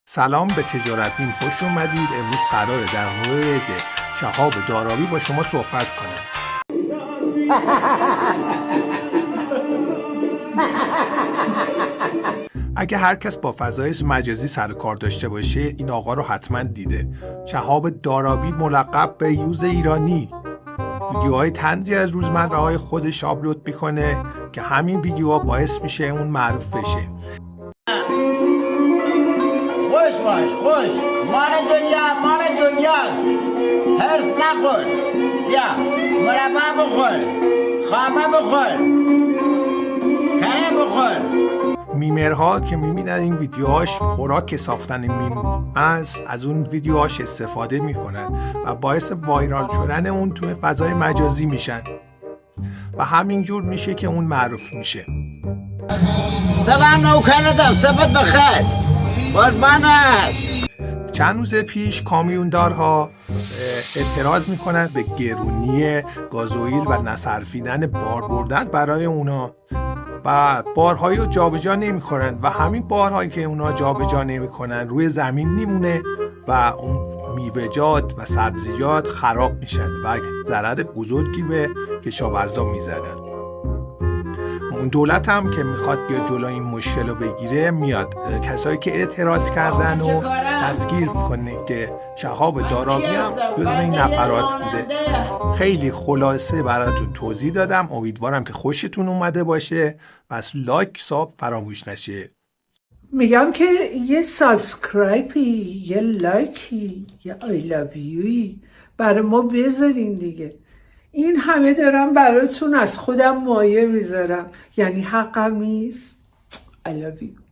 سلام به تجارت بین، خوش اومدید. امروز قراره در مورد شهاب دارابی با شما صحبت کنم. اگه هر کس با فضای مجازی سر کار داشته باشه این آقا رو حتما دیده. شهاب دارابی ملقب به یوز ایرانی ویدیوهای طنزی از روزمره‌های خودش آپلود میکنه که همین ویدیوها باعث میشه اون معروف بشه. خوش باش، خوش. مال دنیاست. هرس نخور. بیا مربا بخور، خامه بخور، کره بخور. میمرها که میبینن این ویدیوهاش خوراک ساختن میم از اون ویدیوهاش استفاده میکنن و باعث وایرال شدن اون توی فضای مجازی میشن و همینجور میشه که اون معروف میشه. سلام نوکرتم، صفت بخیر. قربانت. چند روز پیش کامیوندارها اعتراض میکنن به گرونی گازوئیل و نصرفیدن بار بردن برای اونا و بارهایی رو جابجا نمیکنن و همین بارهایی که اونا جابجا نمیکنن روی زمین میمونه و اون میوه‌جات و سبزیجات خراب میشن و ضرر بزرگی به کشاورزا میزنن. اون دولت هم که میخواد بیا جلوی این مشکل رو بگیره میاد کسایی که اعتراض کردن و دستگیر میکنه که شهاب دارابی هم جزو این نفرات بوده. خیلی خلاصه براتون توضیح دادم، امیدوارم که خوشتون اومده باشه. پس لایک ساب فراموش نشه. میگم که یه سابسکرایبی، یه لایکی، یه آی لاویویی برای ما بذارین دیگه. این همه دارم براتون از خودم مایه میذارم، یعنی حقم نیست. I love you.